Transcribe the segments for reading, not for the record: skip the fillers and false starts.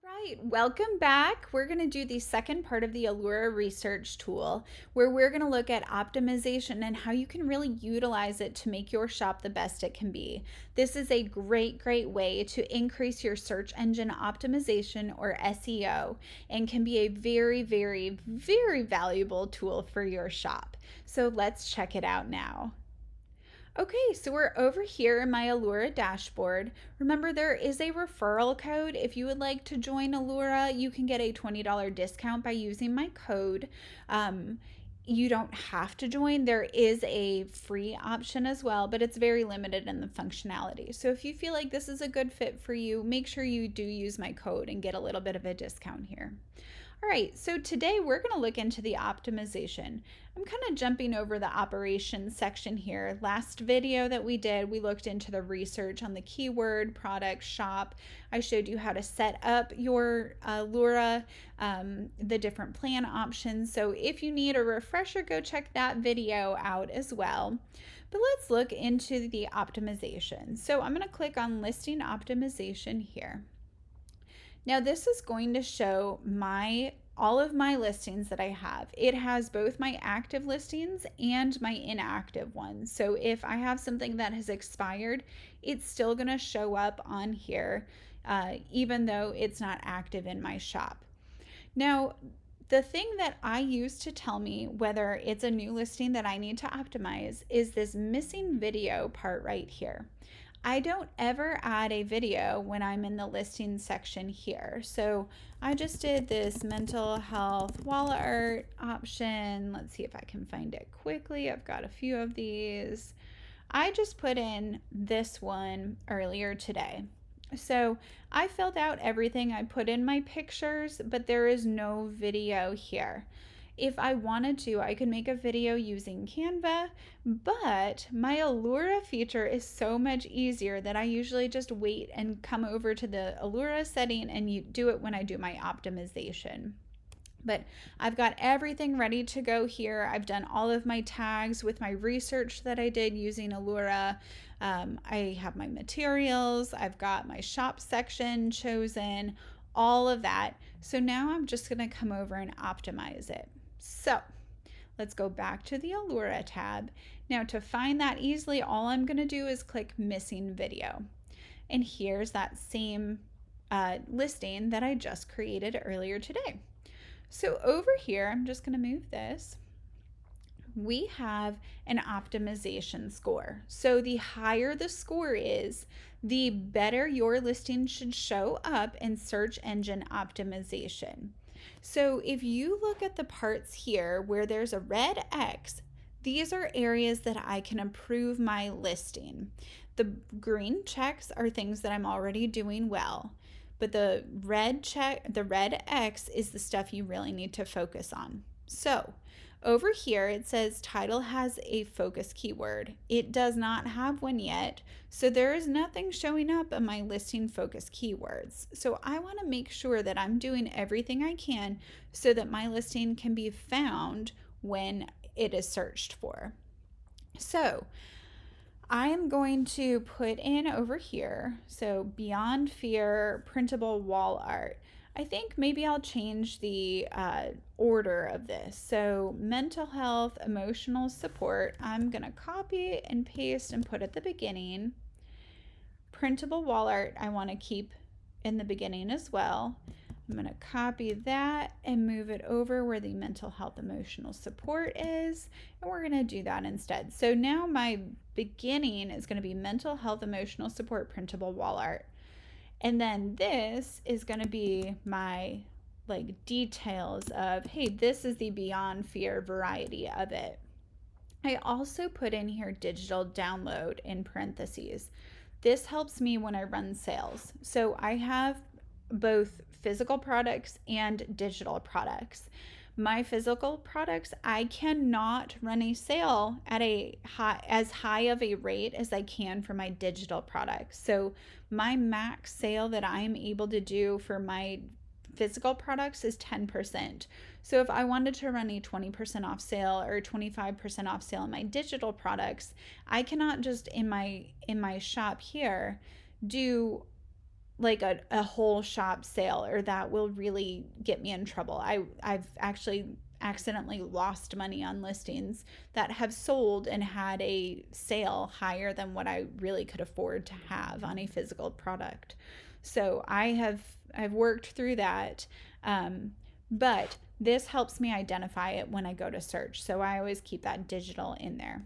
Right, welcome back. We're going to do the second part of the Alura research tool where we're going to look at optimization and how you can really utilize it to make your shop the best it can be. This is a great way to increase your search engine optimization or SEO and can be a very valuable tool for your shop. So let's check it out now. Okay, so we're over here in my Alura dashboard. Remember, there is a referral code. If you would like to join Alura, you can get a $20 discount by using my code. You don't have to join. There is a free option as well, but it's very limited in the functionality. So if you feel like this is a good fit for you, make sure you do use my code and get a little bit of a discount here. All right, so today we're going to look into the optimization. I'm kind of jumping over the operations section here. Last video that we did, we looked into the research on the keyword, product, shop. I showed you how to set up your Alura, the different plan options. So if you need a refresher, go check that video out as well. But let's look into the optimization. So I'm going to click on listing optimization here. Now this is going to show all of my listings that I have. It has both my active listings and my inactive ones. So if I have something that has expired, it's still going to show up on here, even though it's not active in my shop. Now, the thing that I use to tell me whether it's a new listing that I need to optimize is this missing video part right here. I don't ever add a video when I'm in the listing section here. So I just did this mental health wall art option. Let's see if I can find it quickly. I've got a few of these. I just put in this one earlier today. So I filled out everything. I put in my pictures, but there is no video here. If I wanted to, I could make a video using Canva, but my Alura feature is so much easier that I usually just wait and come over to the Alura setting and you do it when I do my optimization. But I've got everything ready to go here. I've done all of my tags with my research that I did using Alura. I have my materials. I've got my shop section chosen, all of that. So now I'm just going to come over and optimize it. So let's go back to the Alura tab. Now to find that easily, all I'm going to do is click missing video. And here's that same listing that I just created earlier today. So over here, I'm just going to move this. We have an optimization score. So the higher the score is, the better your listing should show up in search engine optimization. So if you look at the parts here where there's a red X, these are areas that I can improve my listing. The green checks are things that I'm already doing well, but the red X is the stuff you really need to focus on. So over here, it says title has a focus keyword. It does not have one yet, so there is nothing showing up in my listing focus keywords. So I want to make sure that I'm doing everything I can so that my listing can be found when it is searched for. So I am going to put in over here, so Beyond Fear printable wall art. I think maybe I'll change the order of this. So mental health, emotional support, I'm going to copy and paste and put at the beginning. Printable wall art, I want to keep in the beginning as well. I'm going to copy that and move it over where the mental health, emotional support is. And we're going to do that instead. So now my beginning is going to be mental health, emotional support, printable wall art. And then this is going to be my details of, hey, this is the Beyond Fear variety of it. I also put in here digital download in parentheses. This helps me when I run sales. So I have both physical products and digital products. My physical products, I cannot run a sale at as high of a rate as I can for my digital products. So my max sale that I'm able to do for my physical products is 10%. So if I wanted to run a 20% off sale or 25% off sale on my digital products, I cannot just in my shop here do like a whole shop sale, or that will really get me in trouble. I've actually accidentally lost money on listings that have sold and had a sale higher than what I really could afford to have on a physical product. So I've worked through that. But this helps me identify it when I go to search. So I always keep that digital in there.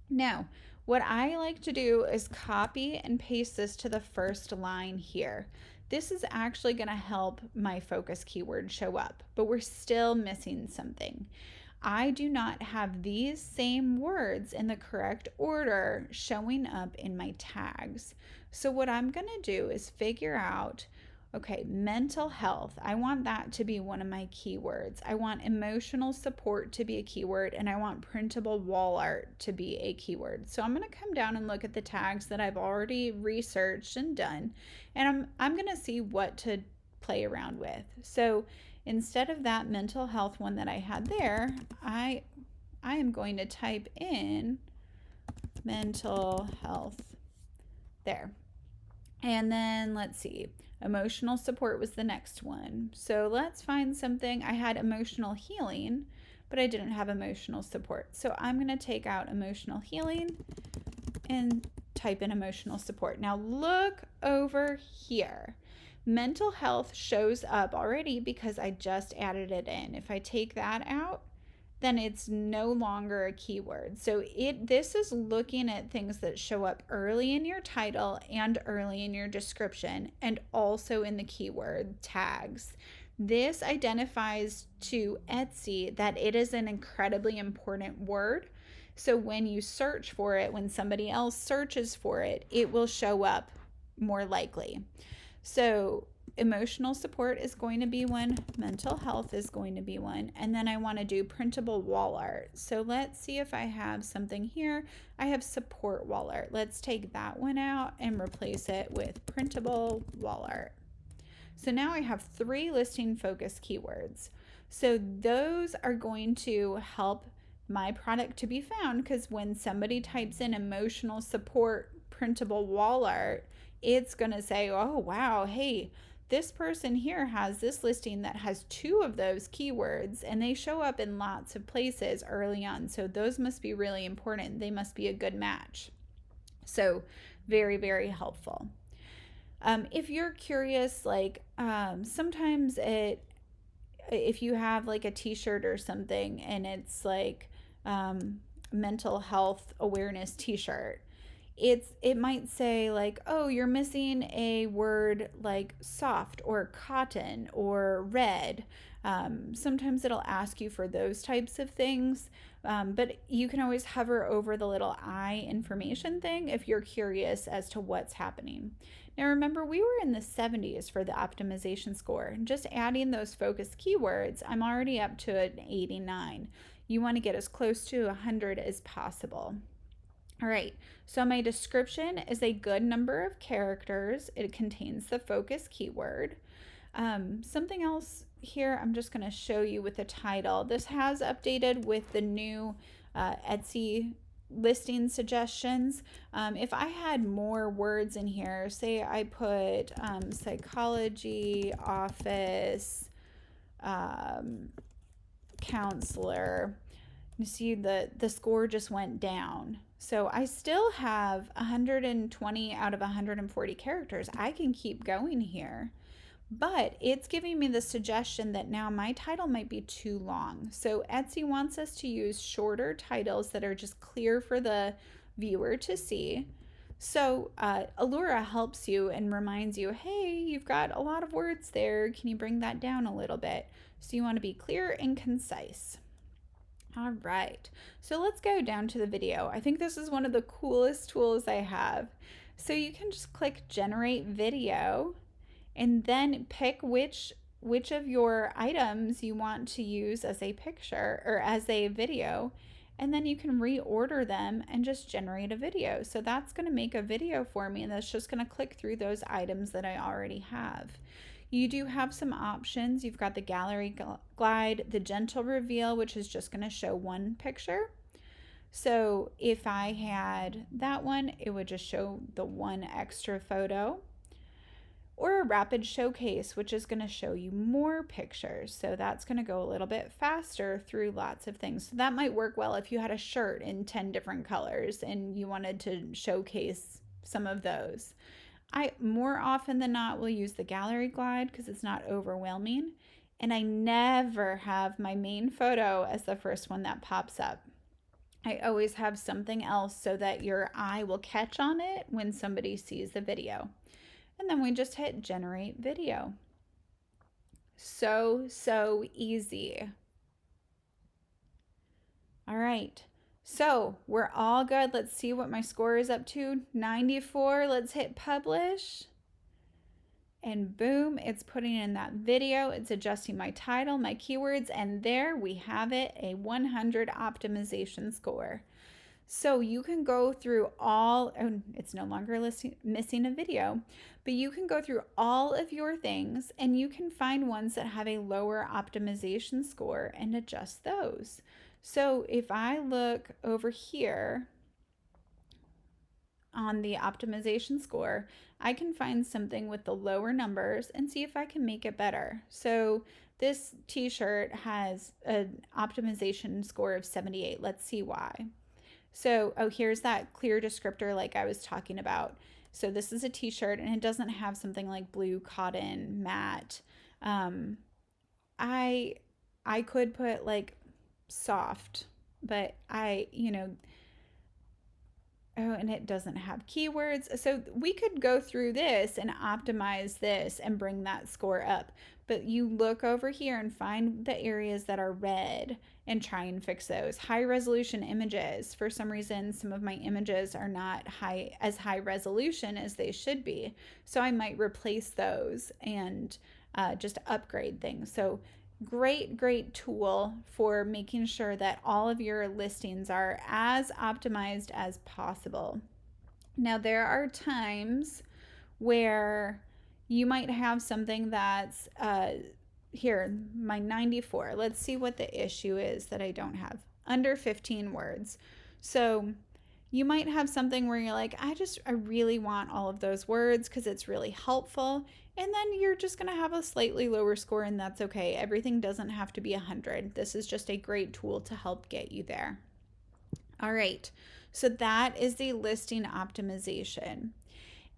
Now, what I like to do is copy and paste this to the first line here. This is actually going to help my focus keyword show up, but we're still missing something. I do not have these same words in the correct order showing up in my tags. So what I'm going to do is figure out, okay, mental health. I want that to be one of my keywords. I want emotional support to be a keyword, and I want printable wall art to be a keyword. So I'm going to come down and look at the tags that I've already researched and done, and I'm going to see what to play around with. So instead of that mental health one that I had there, I am going to type in mental health there. And then let's see, emotional support was the next one. So let's find something. I had emotional healing, but I didn't have emotional support. So I'm going to take out emotional healing and type in emotional support. Now look over here. Mental health shows up already because I just added it in. If I take that out, then it's no longer a keyword. So this is looking at things that show up early in your title and early in your description, and also in the keyword tags. This identifies to Etsy that it is an incredibly important word. So when you search for it, when somebody else searches for it, it will show up more likely. So emotional support is going to be one, mental health is going to be one, and then I want to do printable wall art. So let's see if I have something here. I have support wall art. Let's take that one out and replace it with printable wall art. So now I have 3 listing focus keywords. So those are going to help my product to be found, because when somebody types in emotional support printable wall art, it's going to say, oh wow, hey, this person here has this listing that has 2 of those keywords, and they show up in lots of places early on. So those must be really important. They must be a good match. So very, very helpful. If you're curious, like sometimes if you have like a t-shirt or something and it's like mental health awareness t-shirt, it might say like, oh, you're missing a word like soft or cotton or red. Sometimes it'll ask you for those types of things, but you can always hover over the little I information thing if you're curious as to what's happening. Now remember, we were in the 70s for the optimization score, and just adding those focus keywords, I'm already up to an 89. You want to get as close to 100 as possible. All right, so my description is a good number of characters. It contains the focus keyword. Something else here I'm just going to show you with the title. This has updated with the new Etsy listing suggestions. If I had more words in here, say I put psychology, office, counselor, you see the score just went down. So I still have 120 out of 140 characters. I can keep going here, but it's giving me the suggestion that now my title might be too long. So Etsy wants us to use shorter titles that are just clear for the viewer to see. So Alura helps you and reminds you, hey, you've got a lot of words there. Can you bring that down a little bit? So you want to be clear and concise. All right, so let's go down to the video. I think this is one of the coolest tools I have. So you can just click generate video and then pick which of your items you want to use as a picture or as a video, and then you can reorder them and just generate a video. So that's going to make a video for me, and that's just going to click through those items that I already have. You do have some options. You've got the gallery glide, the gentle reveal, which is just going to show one picture. So if I had that one, it would just show the one extra photo. or a rapid showcase, which is going to show you more pictures. So that's going to go a little bit faster through lots of things. So that might work well if you had a shirt in 10 different colors and you wanted to showcase some of those. I more often than not will use the gallery glide because it's not overwhelming. And I never have my main photo as the first one that pops up. I always have something else so that your eye will catch on it when somebody sees the video. And then we just hit generate video. So easy. All right. So we're all good. Let's see what my score is up to. 94. Let's hit publish. And boom, it's putting in that video. It's adjusting my title, my keywords, and there we have it, a 100 optimization score. So you can go through all, oh, it's no longer missing a video, but you can go through all of your things and you can find ones that have a lower optimization score and adjust those. So if I look over here on the optimization score, I can find something with the lower numbers and see if I can make it better. So this t-shirt has an optimization score of 78. Let's see why. So, oh, here's that clear descriptor like I was talking about. So this is a t-shirt and it doesn't have something like blue, cotton, matte. I could put like soft, but oh, and it doesn't have keywords. So we could go through this and optimize this and bring that score up. But you look over here and find the areas that are red and try and fix those. High resolution images. For some reason, some of my images are not as high resolution as they should be. So I might replace those and just upgrade things. So great tool for making sure that all of your listings are as optimized as possible. Now there are times where you might have something that's here, my 94. Let's see what the issue is that I don't have. Under 15 words. So you might have something where you're like, I really want all of those words because it's really helpful. And then you're just going to have a slightly lower score, and that's okay. Everything doesn't have to be 100. This is just a great tool to help get you there. All right, so that is the listing optimization.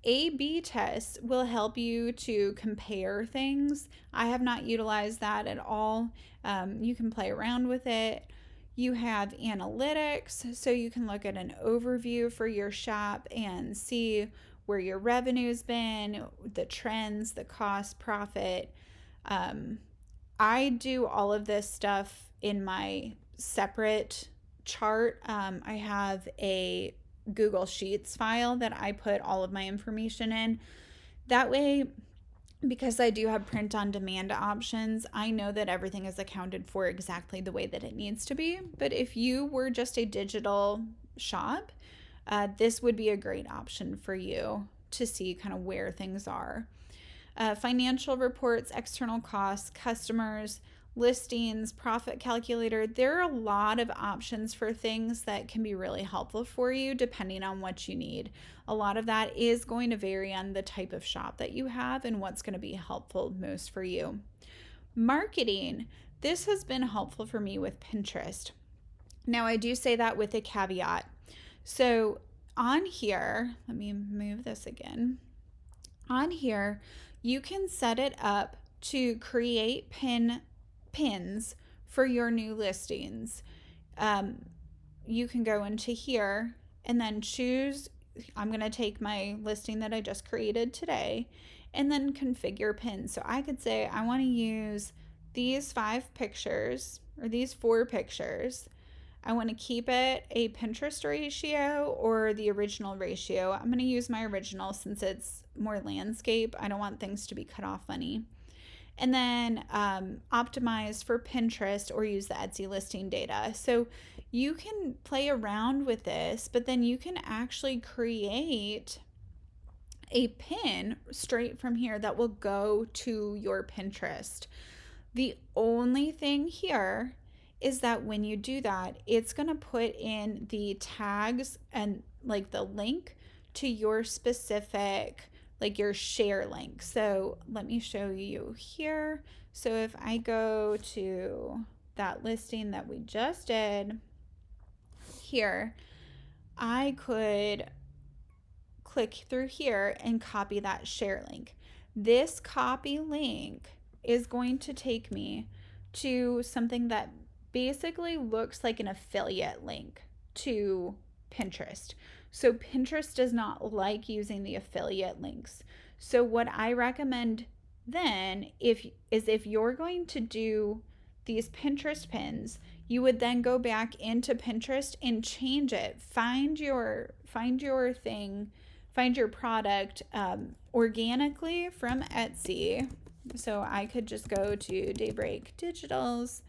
A/B tests will help you to compare things. I have not utilized that at all. You can play around with it. You have analytics, so you can look at an overview for your shop and see where your revenue's been, the trends, the cost, profit. I do all of this stuff in my separate chart. I have a Google Sheets file that I put all of my information in. That way, because I do have print on demand options, I know that everything is accounted for exactly the way that it needs to be. But if you were just a digital shop, this would be a great option for you to see kind of where things are. Financial reports, external costs, customers, listings, profit calculator. There are a lot of options for things that can be really helpful for you depending on what you need. A lot of that is going to vary on the type of shop that you have and what's going to be helpful most for you. Marketing. This has been helpful for me with Pinterest. Now, I do say that with a caveat. So on here, let me move this again. On here, you can set it up to create pins for your new listings. You can go into here and then choose, I'm going to take my listing that I just created today and then configure pins. So I could say I want to use these 5 pictures or these 4 pictures. I want to keep it a Pinterest ratio or the original ratio. I'm going to use my original since it's more landscape. I don't want things to be cut off funny. And then optimize for Pinterest or use the Etsy listing data. So you can play around with this, but then you can actually create a pin straight from here that will go to your Pinterest. The only thing here is that when you do that, it's going to put in the tags and like the link to your specific like your share link. So let me show you here. So if I go to that listing that we just did here, I could click through here and copy that share link. This copy link is going to take me to something that basically looks like an affiliate link to Pinterest. So Pinterest does not like using the affiliate links. So what I recommend then if you're going to do these Pinterest pins, you would then go back into Pinterest and change it. Find your thing, find your product organically from Etsy. So I could just go to Daybreak Digitals.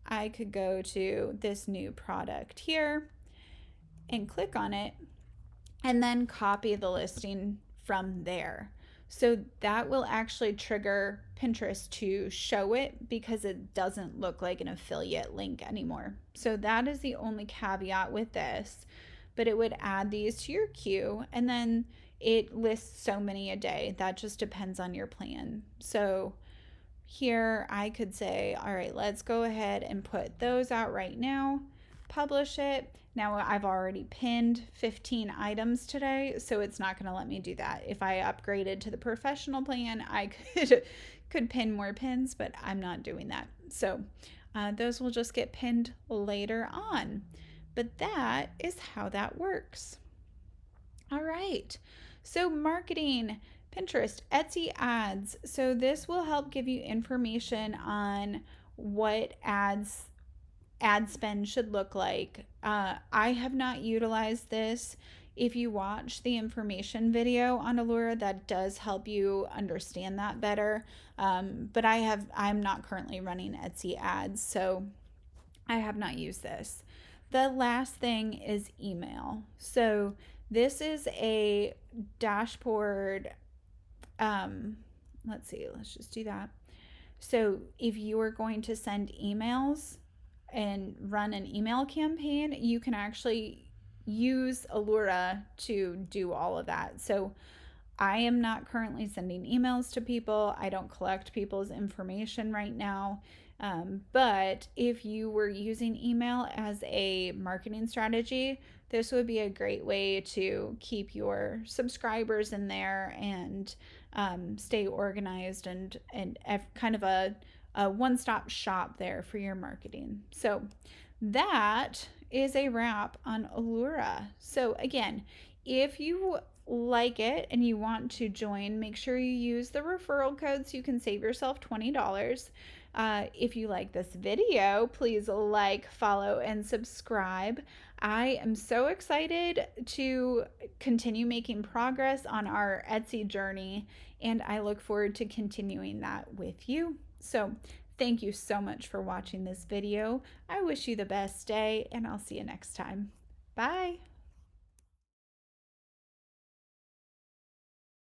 I could go to this new product here and click on it and then copy the listing from there. So that will actually trigger Pinterest to show it because it doesn't look like an affiliate link anymore. So that is the only caveat with this, but it would add these to your queue and then it lists so many a day. That just depends on your plan. So here I could say, all right, let's go ahead and put those out right now, publish it. Now I've already pinned 15 items today, so it's not going to let me do that. If I upgraded to the professional plan, I could pin more pins, but I'm not doing that. So those will just get pinned later on. But that is how that works. All right. So marketing, Pinterest, Etsy ads. So this will help give you information on what ad spend should look like. I have not utilized this. If you watch the information video on Alura, that does help you understand that better. But I'm not currently running Etsy ads, so I have not used this. The last thing is email. So this is a dashboard. Let's see, let's just do that. So if you are going to send emails and run an email campaign, you can actually use Alura to do all of that. So I am not currently sending emails to people. I don't collect people's information right now. But if you were using email as a marketing strategy, this would be a great way to keep your subscribers in there and stay organized and kind of a one-stop shop there for your marketing. So that is a wrap on Alura. So again, if you like it and you want to join, make sure you use the referral code so you can save yourself $20. If you like this video, please like, follow, and subscribe. I am so excited to continue making progress on our Etsy journey, and I look forward to continuing that with you. So thank you so much for watching this video. I wish you the best day, and I'll see you next time. Bye.